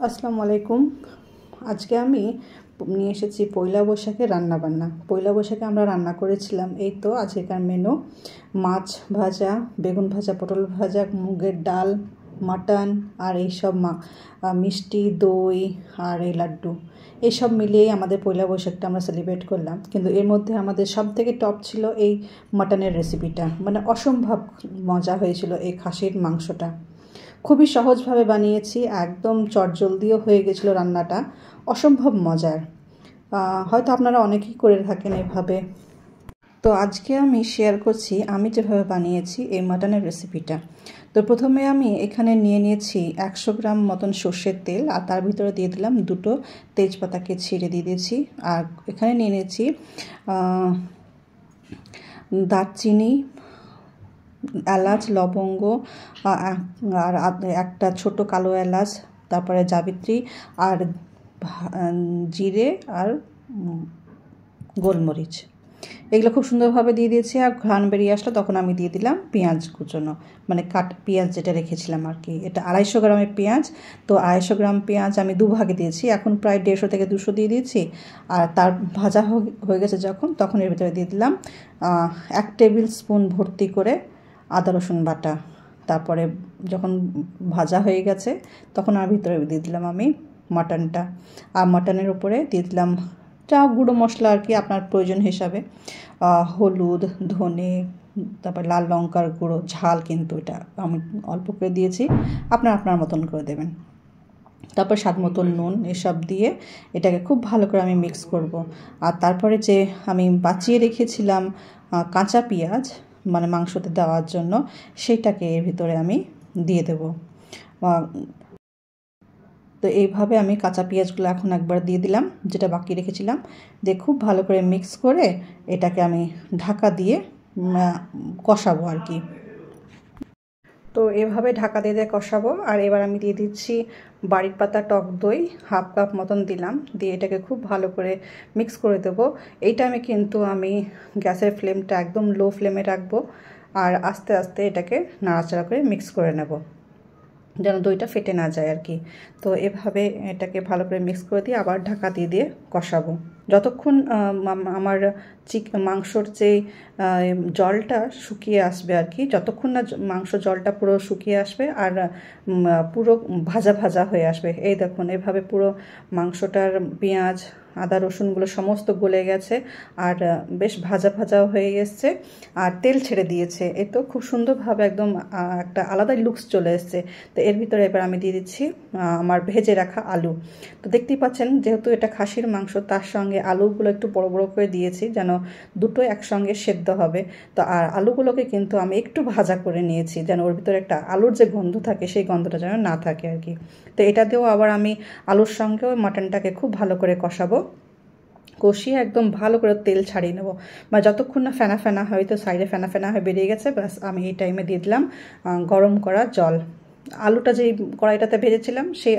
আসসালামু আলাইকুম। আজকে আমি নিয়ে এসেছি পয়লা বৈশাখে রান্নাবান্না। পয়লা বৈশাখে আমরা রান্না করেছিলাম এই তো আজকের মেনু: মাছ ভাজা, বেগুন ভাজা, পটল ভাজা, মুগের ডাল, মাটন আর এইসব মিষ্টি, দই আর এই লাড্ডু। এইসব মিলিয়েই আমাদের পয়লা বৈশাখটা আমরা সেলিব্রেট করলাম। কিন্তু এর মধ্যে আমাদের সবথেকে টপ ছিল এই মাটনের রেসিপিটা। মানে অসম্ভব মজা হয়েছিল এই খাসির মাংসটা। খুবই সহজভাবে বানিয়েছি, একদম চটজলদিও হয়ে গেছিলো রান্নাটা, অসম্ভব মজার। হয়তো আপনারা অনেকেই করে থাকেন এভাবে। তো আজকে আমি শেয়ার করছি আমি যেভাবে বানিয়েছি এই মাটনের রেসিপিটা। তো প্রথমে আমি এখানে নিয়ে নিয়েছি 100 গ্রাম মতন সর্ষের তেল, আর তার ভিতরে দিয়ে দিলাম 2টো তেজপাতাকে ছিঁড়ে দিয়ে দিয়েছি। আর এখানে নিয়ে নিয়েছি দারচিনি, এলাচ, লবঙ্গ আর একটা ছোট কালো এলাচ, তারপরে জাবিত্রী আর জিরে আর গোলমরিচ, এগুলো খুব সুন্দরভাবে দিয়ে দিয়েছি। আর ঘ্রাণ বেরিয়ে আসলো তখন আমি দিয়ে দিলাম পেঁয়াজ কুচনো, মানে পেঁয়াজ যেটা রেখেছিলাম আর কি। এটা 250 গ্রামের পেঁয়াজ। তো 250 গ্রাম পেঁয়াজ আমি দুভাগে দিয়েছি, এখন প্রায় 150 থেকে 200 দিয়ে দিয়েছি। আর তার ভাজা হয়ে গেছে তখন এর ভিতরে দিয়ে দিলাম 1 টেবিল স্পুন ভর্তি করে আদা রসুন বাটা। তারপরে যখন ভাজা হয়ে গেছে তখন আর ভিতরে দিয়ে দিলাম আমি মাটনটা। আর মাটনের উপরে দিয়ে দিলাম যা গুঁড়ো মশলা আর কি আপনার প্রয়োজন হিসাবে, হলুদ, ধনে, তারপর লাল লঙ্কার গুঁড়ো, ঝাল কিন্তু এটা আমি অল্প করে দিয়েছি, আপনার মতন করে দেবেন। তারপর স্বাদ মতন নুন, এসব দিয়ে এটাকে খুব ভালো করে আমি মিক্স করব। আর তারপরে যে আমি বাঁচিয়ে রেখেছিলাম কাঁচা পেঁয়াজ, মানে মাংসতে দেওয়ার জন্য, সেইটাকে এর ভিতরে আমি দিয়ে দেব। তো এইভাবে আমি কাঁচা পেঁয়াজগুলো এখন একবার দিয়ে দিলাম, যেটা বাকি রেখেছিলাম, দিয়ে খুব ভালো করে মিক্স করে এটাকে আমি ঢাকা দিয়ে কষাবো আর কি। তো এভাবে ঢাকা দিয়ে কষাবো। আর এবার আমি দিয়ে দিচ্ছি বাড়ির পাতা টক দই, 1/2 কাপ মতন দিলাম, দিয়ে এটাকে খুব ভালো করে মিক্স করে দেবো। এই টাইমে কিন্তু আমি গ্যাসের ফ্লেমটা একদম লো ফ্লেমে রাখবো, আর আস্তে আস্তে এটাকে নাড়াচাড়া করে মিক্স করে নেব, যেন দইটা ফেটে না যায় আর কি। তো এভাবে এটাকে ভালো করে মিক্স করে দিয়ে আবার ঢাকা দিয়ে কষাবো যতক্ষণ আমার মাংসর যে জলটা শুকিয়ে আসবে আর কি। যতক্ষণ না মাংস জলটা পুরো শুকিয়ে আসবে আর পুরো ভাজা ভাজা হয়ে আসবে। এই দেখুন এভাবে পুরো মাংসটার পেঁয়াজ, আদা রসুনগুলো সমস্ত গলে গেছে, আর বেশ ভাজা ভাজাও হয়ে এসছে, আর তেল ছেড়ে দিয়েছে। এ তো খুব সুন্দরভাবে একদম একটা আলাদাই লুকস চলে এসছে। তো এর ভিতরে এবার আমি দিয়ে দিচ্ছি আমার ভেজে রাখা আলু। তো দেখতেই পাচ্ছেন, যেহেতু এটা খাসির মাংস, তার সঙ্গে আলুগুলো একটু বড় বড় করে দিয়েছি যেন দুটো একসঙ্গে সেদ্ধ হবে। তো আর আলুগুলোকে কিন্তু আমি একটু ভাজা করে নিয়েছি, যেন ওর ভিতরে একটা আলুর যে গন্ধ থাকে সেই গন্ধটা যেন না থাকে আর কি। তো এটা দিয়েও আবার আমি আলুর সঙ্গেও মাটনটাকে খুব ভালো করে কষাবো, কষিয়ে একদম ভালো করে তেল ছাড়িয়ে নেবো। বা যতক্ষণ না ফেনা ফেনা হয়, তো সাইডে ফেনা ফেনা হয়ে বেরিয়ে গেছে, ব্যাস আমি এই টাইমে দিয়ে দিলাম গরম করা জল। আলুটা যেই কড়াইটাতে ভেজেছিলাম সেই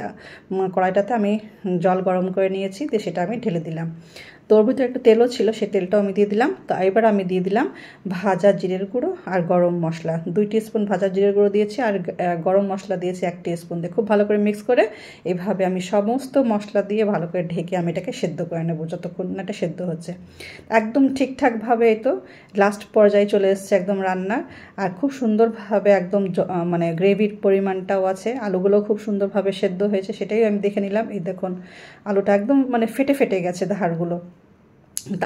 কড়াইটাতে আমি জল গরম করে নিয়েছি, দিয়ে সেটা আমি ঢেলে দিলাম। তো ওর ভিতরে একটু তেলও ছিল, সেই তেলটাও আমি দিয়ে দিলাম। তো এবার আমি দিয়ে দিলাম ভাজা জিরের গুঁড়ো আর গরম মশলা। 2 টিস্পুন ভাজা জিরের গুঁড়ো দিয়েছি, আর গরম মশলা দিয়েছি 1 টিস্পুন। দিয়ে খুব ভালো করে মিক্স করে এইভাবে আমি সমস্ত মশলা দিয়ে ভালো করে ঢেকে আমি এটাকে সেদ্ধ করে নেবো যতক্ষণ না এটা সেদ্ধ হচ্ছে। একদম ঠিকঠাকভাবে এই তো লাস্ট পর্যায়ে চলে এসছে একদম রান্নার। আর খুব সুন্দরভাবে একদম মানে গ্রেভির পরিমাণটাও আছে, আলুগুলো খুব সুন্দরভাবে সেদ্ধ হয়েছে, সেটাই আমি দেখে নিলাম। এই দেখুন আলুটা একদম মানে ফেটে ফেটে গেছে ধারগুলো।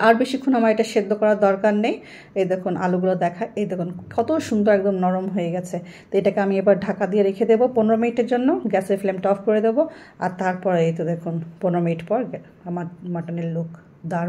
আর বেশিক্ষণ আমার এটা সেদ্ধ করার দরকার নেই। এই দেখুন আলুগুলো এই দেখুন কত সুন্দর একদম নরম হয়ে গেছে। তো এটাকে আমি এবার ঢাকা দিয়ে রেখে দেবো 15 মিনিটের জন্য। গ্যাসের ফ্লেমটা অফ করে দেবো, আর তারপরে এই তো দেখুন 15 মিনিট পর আমার মাটনের লুক দারুণ।